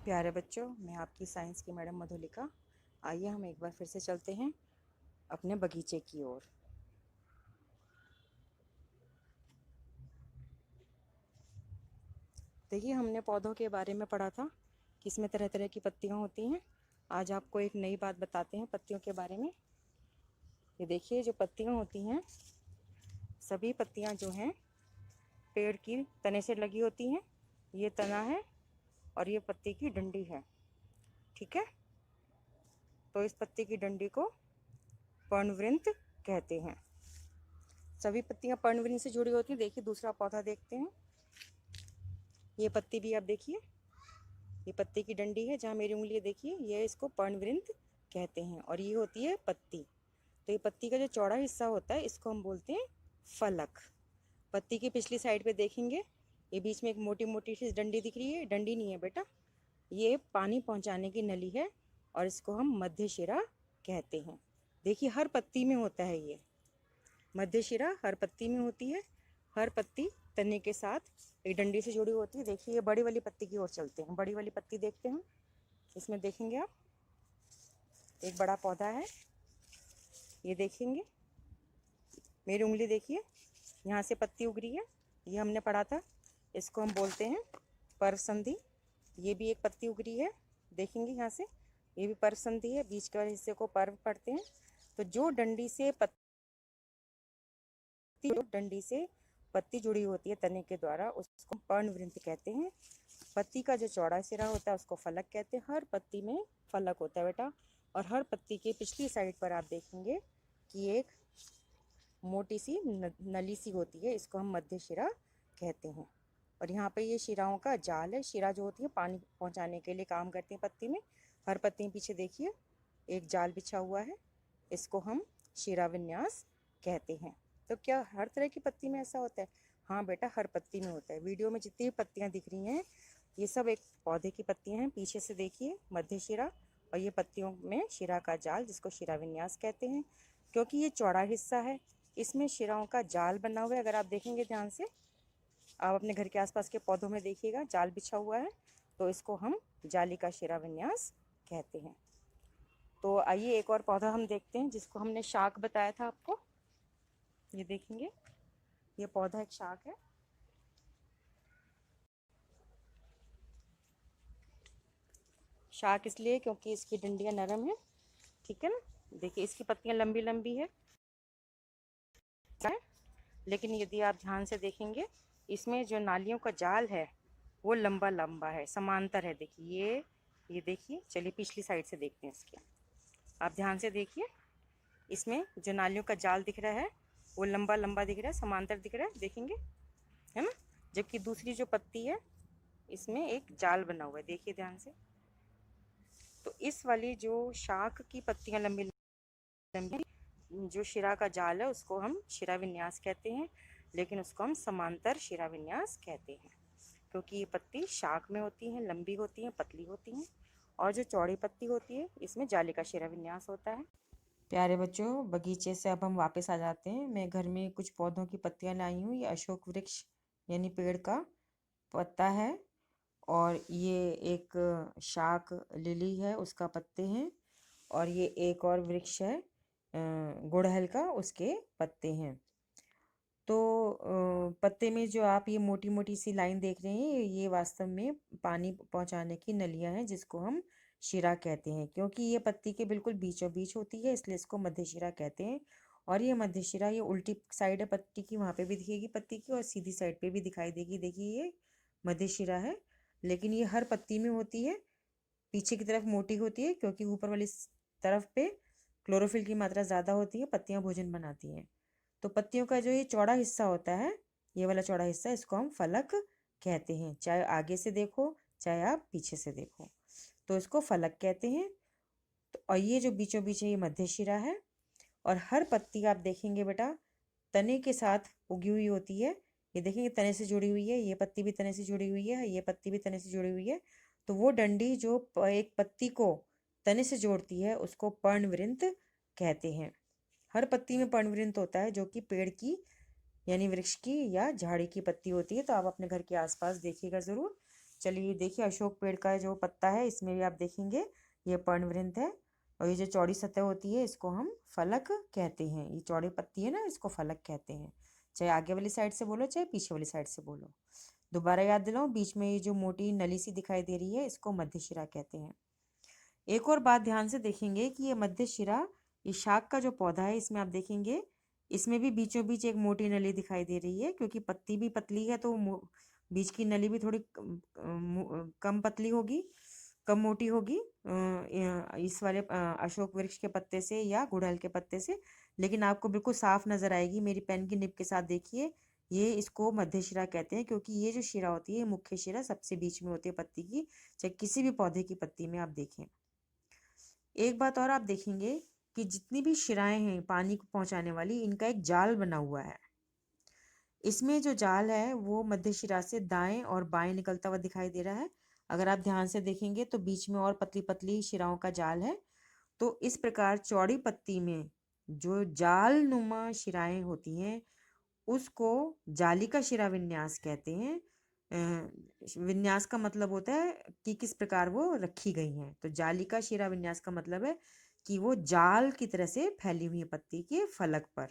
प्यारे बच्चों, मैं आपकी साइंस की मैडम मधुलिका। आइए हम एक बार फिर से चलते हैं अपने बगीचे की ओर। देखिए, हमने पौधों के बारे में पढ़ा था कि इसमें तरह तरह की पत्तियां होती हैं। आज आपको एक नई बात बताते हैं पत्तियों के बारे में। ये देखिए, जो पत्तियां होती हैं, सभी पत्तियां जो हैं पेड़ की तने से लगी होती हैं। ये तना है और ये पत्ती की डंडी है। ठीक है, तो इस पत्ती की डंडी को पर्णवृंत कहते हैं। सभी पत्तियां पर्णवृंत से जुड़ी होती हैं। देखिए, दूसरा पौधा देखते हैं। ये पत्ती भी आप देखिए, ये पत्ती की डंडी है। जहाँ मेरी उंगली देखिए, ये इसको पर्णवृंत कहते हैं और ये होती है पत्ती। तो ये पत्ती का जो चौड़ा हिस्सा होता है, इसको हम बोलते हैं फलक। पत्ती की पिछली साइड पे देखेंगे, ये बीच में एक मोटी मोटी सी डंडी दिख रही है। डंडी नहीं है बेटा, ये पानी पहुंचाने की नली है और इसको हम मध्य शिरा कहते हैं। देखिए, हर पत्ती में होता है ये मध्य शिरा, हर पत्ती में होती है। हर पत्ती तने के साथ एक डंडी से जुड़ी होती है। देखिए, ये बड़ी वाली पत्ती की ओर चलते हैं। बड़ी वाली पत्ती देखते हैं। इसमें देखेंगे आप, एक बड़ा पौधा है। ये देखेंगे, मेरी उंगली देखिए, यहाँ से पत्ती उग रही है। ये हमने पढ़ा था, इसको हम बोलते हैं पर्व संधि। ये भी एक पत्ती उग रही है, देखेंगे यहाँ से, ये भी पर्व संधि है। बीच के हिस्से को पर्व पढ़ते हैं। तो जो डंडी से पत्ती जुड़ी होती है तने के द्वारा, उसको पर्णवृंत कहते हैं। पत्ती का जो चौड़ा सिरा होता है, उसको फलक कहते हैं। हर पत्ती में फलक होता है बेटा। और हर पत्ती के पिछली साइड पर आप देखेंगे कि एक मोटी सी नली सी होती है, इसको हम मध्य शिरा कहते हैं। और यहाँ पे ये शिराओं का जाल है। शिरा जो होती है पानी पहुँचाने के लिए काम करती है पत्ती में। हर पत्ती में पीछे देखिए एक जाल बिछा हुआ है, इसको हम शिरा विन्यास कहते हैं। तो क्या हर तरह की पत्ती में ऐसा होता है? हाँ बेटा, हर पत्ती में होता है। वीडियो में जितनी भी पत्तियाँ दिख रही हैं, ये सब एक पौधे की पत्तियाँ हैं। पीछे से देखिए मध्य शिरा, और ये पत्तियों में शिरा का जाल, जिसको शिरा विन्यास कहते हैं। क्योंकि ये चौड़ा हिस्सा है, इसमें शिराओं का जाल बना हुआ है। अगर आप देखेंगे ध्यान से, आप अपने घर के आसपास के पौधों में देखिएगा, जाल बिछा हुआ है, तो इसको हम जाली का शिरा विन्यास कहते हैं। तो आइए एक और पौधा हम देखते हैं, जिसको हमने शाक बताया था आपको। ये देखेंगे, ये पौधा एक शाक है। शाक इसलिए क्योंकि इसकी डंडियां नरम है। ठीक है ना। देखिए, इसकी पत्तियां लंबी लंबी है, लेकिन यदि आप ध्यान से देखेंगे, इसमें जो नालियों का जाल है वो लंबा लंबा है, समांतर है। देखिए, ये देखिए, चलिए पिछली साइड से देखते हैं इसके। आप ध्यान से देखिए, इसमें जो नालियों का जाल दिख रहा है वो लंबा लंबा दिख रहा है, समांतर दिख रहा है, देखेंगे, है ना। जबकि दूसरी जो पत्ती है, इसमें एक जाल बना हुआ है, देखिए ध्यान से। तो इस वाली जो शाख की पत्तियां लंबी लंबी, जो शिरा का जाल है, उसको हम शिरा विन्यास कहते हैं। लेकिन उसको हम समांतर शिरा विन्यास कहते हैं, क्योंकि ये पत्ती शाख में होती हैं, लंबी होती हैं, पतली होती हैं। और जो चौड़ी पत्ती होती है, इसमें जाली का शिरा विन्यास होता है। प्यारे बच्चों, बगीचे से अब हम वापस आ जाते हैं। मैं घर में कुछ पौधों की पत्तियां लाई हूँ। ये अशोक वृक्ष यानी पेड़ का पत्ता है, और ये एक शाक लिली है, उसका पत्ते हैं। और ये एक और वृक्ष है गुड़हल का, उसके पत्ते हैं। तो पत्ते में जो आप ये मोटी मोटी सी लाइन देख रहे हैं, ये वास्तव में पानी पहुंचाने की नलियां हैं, जिसको हम शिरा कहते हैं। क्योंकि ये पत्ती के बिल्कुल बीचों बीच होती है, इसलिए इसको मध्य शिरा कहते हैं। और ये मध्य शिरा, ये उल्टी साइड है पत्ती की, वहाँ पे भी दिखेगी पत्ती की, और सीधी साइड पे भी दिखाई देगी। देखिए, ये मध्य शिरा है, लेकिन ये हर पत्ती में होती है। पीछे की तरफ मोटी होती है, क्योंकि ऊपर वाली तरफ पे क्लोरोफिल की मात्रा ज़्यादा होती है, पत्तियां भोजन बनाती हैं। तो पत्तियों का जो ये चौड़ा हिस्सा होता है, ये वाला चौड़ा हिस्सा, इसको हम फलक कहते हैं। चाहे आगे से देखो, चाहे आप पीछे से देखो, तो इसको फलक कहते हैं। तो और ये जो बीचों बीच है, ये मध्य शिरा है। और हर पत्ती आप देखेंगे बेटा, तने के साथ उगी हुई होती है। ये देखेंगे, तने से जुड़ी हुई है। ये पत्ती भी तने से जुड़ी हुई है, ये पत्ती भी तने से जुड़ी हुई है। तो वो डंडी जो एक पत्ती को तने से जोड़ती है, उसको पर्णवृंत कहते हैं। हर पत्ती में पर्णवृंत होता है, जो कि पेड़ की यानी वृक्ष की या झाड़ी की पत्ती होती है। तो आप अपने घर के आसपास देखिएगा ज़रूर, चलिए देखिए, अशोक पेड़ का जो पत्ता है इसमें भी आप देखेंगे ये पर्णवृंत है, और ये जो चौड़ी सतह होती है इसको हम फलक कहते हैं। ये चौड़ी पत्ती है ना, इसको फलक कहते हैं, चाहे आगे वाली साइड से बोलो चाहे पीछे वाली साइड से बोलो। दोबारा याद दिलाऊं, बीच में ये जो मोटी नली सी दिखाई दे रही है इसको मध्य शिरा कहते हैं। एक और बात ध्यान से देखेंगे कि ये मध्य शिरा, ये शाक का जो पौधा है इसमें आप देखेंगे इसमें भी बीचों बीच एक मोटी नली दिखाई दे रही है, क्योंकि पत्ती भी पतली है तो बीच की नली भी थोड़ी कम पतली होगी, कम मोटी होगी इस वाले अशोक वृक्ष के पत्ते से या गुड़हल के पत्ते से। लेकिन आपको बिल्कुल साफ नजर आएगी मेरी पेन की निब के साथ, देखिए ये इसको मध्य शिरा कहते हैं, क्योंकि ये जो शिरा होती है मुख्य शिरा सबसे बीच में होती है पत्ती की, चाहे किसी भी पौधे की पत्ती में आप देखें। एक बात और आप देखेंगे कि जितनी भी शिराएं हैं पानी को पहुंचाने वाली, इनका एक जाल बना हुआ है। इसमें जो जाल है वो मध्य शिरा से दाएं और बाएं निकलता हुआ दिखाई दे रहा है। अगर आप ध्यान से देखेंगे तो बीच में और पतली पतली शिराओं का जाल है। तो इस प्रकार चौड़ी पत्ती में जो जाल नुमा शिराएं होती हैं उसको जालिका शिरा विन्यास कहते हैं। विन्यास का मतलब होता है कि किस प्रकार वो रखी गई हैं। तो जालिका शिरा विन्यास का मतलब है कि वो जाल की तरह से फैली हुई है पत्ती के फलक पर।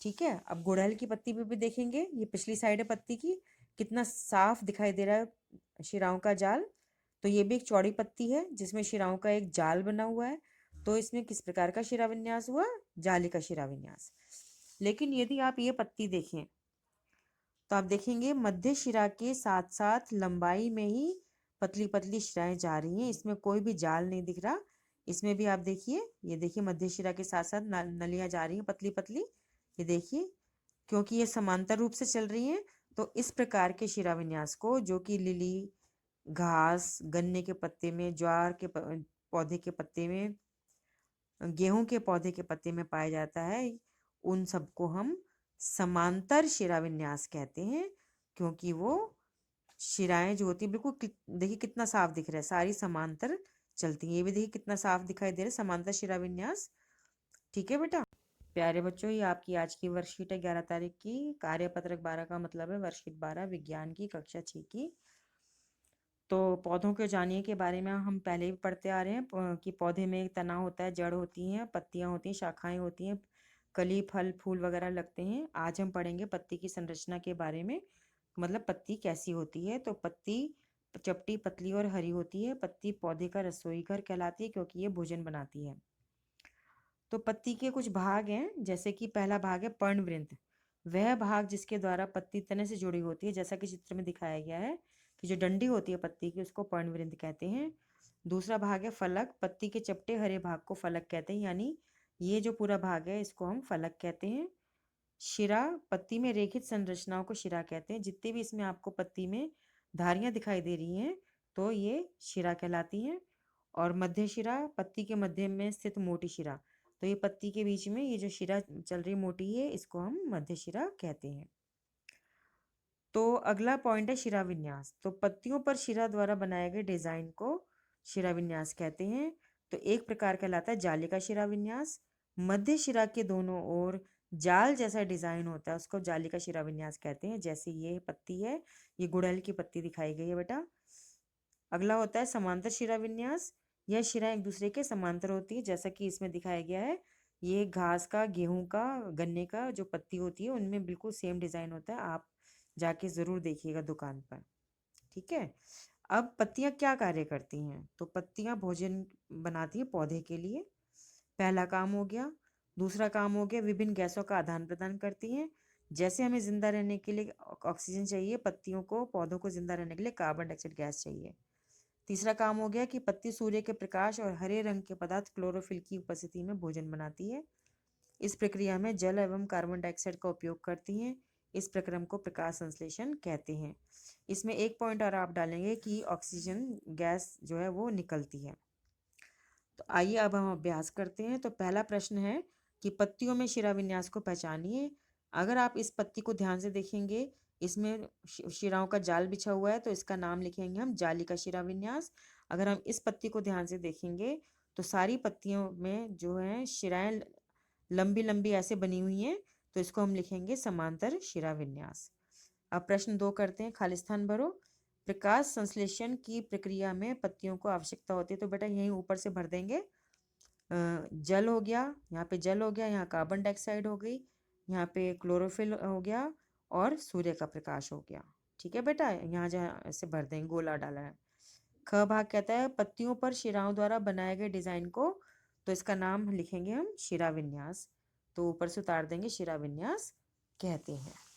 ठीक है, अब गुड़हल की पत्ती पे भी देखेंगे, ये पिछली साइड है पत्ती की, कितना साफ दिखाई दे रहा है शिराओं का जाल। तो ये भी एक चौड़ी पत्ती है जिसमें शिराओं का एक जाल बना हुआ है। तो इसमें किस प्रकार का शिरा विन्यास हुआ? जाली का शिरा विन्यास। लेकिन यदि आप ये पत्ती देखें तो आप देखेंगे मध्य शिरा के साथ साथ लंबाई में ही पतली पतली शिराएं जा रही हैं, इसमें कोई भी जाल नहीं दिख रहा। इसमें भी आप देखिए, ये देखिए मध्य शिरा के साथ साथ नलियां जा रही हैं पतली पतली, ये देखिए, क्योंकि ये समांतर रूप से चल रही हैं। तो इस प्रकार के शिरा विन्यास को, जो कि लिली, घास, गन्ने के पत्ते में, ज्वार के पौधे के पत्ते में, गेहूं के पौधे के पत्ते में पाया जाता है, उन सबको हम समांतर शिरा विन्यास कहते हैं, क्योंकि वो शिराएं जो होती है बिल्कुल देखिए कितना साफ दिख रहा है, सारी समांतर चलती है। ये भी देखिए कितना साफ दिखाई दे रहा है, समांतर शिरा विन्यास। ठीक है बेटा। प्यारे बच्चों, ये आपकी आज की वर्कशीट है 11 तारीख की। कार्यपत्रक 12 का मतलब है वर्कशीट 12 विज्ञान की कक्षा 6 की। तो पौधों के जानिए के बारे में हम पहले भी पढ़ते आ रहे हैं कि पौधे में एक तना होता है, जड़ होती हैं, पत्तियां होती हैं, शाखाएं होती हैं, कली, फल, फूल वगैरह लगते हैं। आज हम पढ़ेंगे पत्ती की संरचना के बारे में, मतलब पत्ती कैसी होती है। तो पत्ती चपटी, पतली और हरी होती है। पत्ती पौधे का रसोई घर कहलाती है क्योंकि ये भोजन बनाती है। तो पत्ती के कुछ भाग हैं, जैसे कि पहला भाग है पर्णवृंत, वह भाग जिसके द्वारा पत्ती तने से जुड़ी होती है, जैसा कि चित्र में दिखाया गया है कि जो डंडी होती है पत्ती की उसको पर्णवृंत कहते हैं। दूसरा भाग है फलक, पत्ती के चपटे हरे भाग को फलक कहते हैं, यानी ये जो पूरा भाग है इसको हम फलक कहते हैं। शिरा, पत्ती में रेखित संरचनाओं को शिरा कहते हैं। जितने भी इसमें आपको पत्ती में धारियां दिखाई दे रही हैं तो ये शिरा कहलाती हैं। और मध्य शिरा, पत्ती के मध्य में स्थित मोटी शिरा, तो ये पत्ती के बीच में ये जो शिरा चल रही मोटी है इसको हम मध्य शिरा कहते हैं। तो अगला पॉइंट है शिरा विन्यास। तो पत्तियों पर शिरा द्वारा बनाए गए डिजाइन को शिरा विन्यास कहते हैं। तो एक प्रकार कहलाता है जालिका शिरा विन्यास। मध्य शिरा के दोनों ओर जाल जैसा डिजाइन होता है उसको जालिका शिरा विन्यास कहते हैं। जैसे ये पत्ती है, ये गुड़हल की पत्ती दिखाई गई है बेटा। अगला होता है समांतर शिरा विन्यास। यह शिरा एक दूसरे के समांतर होती है, जैसा कि इसमें दिखाया गया है। ये घास का, गेहूं का, गन्ने का जो पत्ती होती है उनमें बिल्कुल सेम डिजाइन होता है। आप जाके जरूर देखिएगा दुकान पर। ठीक है। अब पत्तियां क्या कार्य करती हैं? तो पत्तियां भोजन बनाती हैं पौधे के लिए, पहला काम हो गया। दूसरा काम हो गया विभिन्न गैसों का आदान प्रदान करती हैं। जैसे हमें जिंदा रहने के लिए ऑक्सीजन चाहिए, पत्तियों को, पौधों को जिंदा रहने के लिए कार्बन डाइऑक्साइड गैस चाहिए। तीसरा काम हो गया कि पत्ती सूर्य के प्रकाश और हरे रंग के पदार्थ क्लोरोफिल की उपस्थिति में भोजन बनाती है। इस प्रक्रिया में जल एवं कार्बन डाइऑक्साइड का उपयोग करती हैं। इस प्रक्रम को प्रकाश संश्लेषण कहते हैं। इसमें एक पॉइंट और आप डालेंगे कि ऑक्सीजन गैस जो है वो निकलती है। तो आइए अब हम अभ्यास करते हैं। तो पहला प्रश्न है कि पत्तियों में शिरा विन्यास को पहचानिए। अगर आप इस पत्ती को ध्यान से देखेंगे, इसमें शिराओं का जाल बिछा हुआ है तो इसका नाम लिखेंगे हम जालिका शिरा विन्यास। अगर हम इस पत्ती को ध्यान से देखेंगे तो सारी पत्तियों में जो है शिराएं लंबी लंबी ऐसे बनी हुई हैं, तो इसको हम लिखेंगे समांतर शिरा विन्यास। अब प्रश्न 2 करते हैं, खालिस्तान भरो। प्रकाश संश्लेषण की प्रक्रिया में पत्तियों को आवश्यकता होती है, तो बेटा यहीं ऊपर से भर देंगे। जल हो गया, यहाँ पे जल हो गया, यहाँ कार्बन डाइऑक्साइड हो गई, यहाँ पे क्लोरोफिल हो गया और सूर्य का प्रकाश हो गया। ठीक है बेटा, यहाँ जहाँ ऐसे भर देंगे, गोला डाला है। ख भाग कहता है पत्तियों पर शिराओं द्वारा बनाए गए डिजाइन को, तो इसका नाम लिखेंगे हम शिरा विन्यास। तो ऊपर से उतार देंगे, शिरा विन्यास कहते हैं।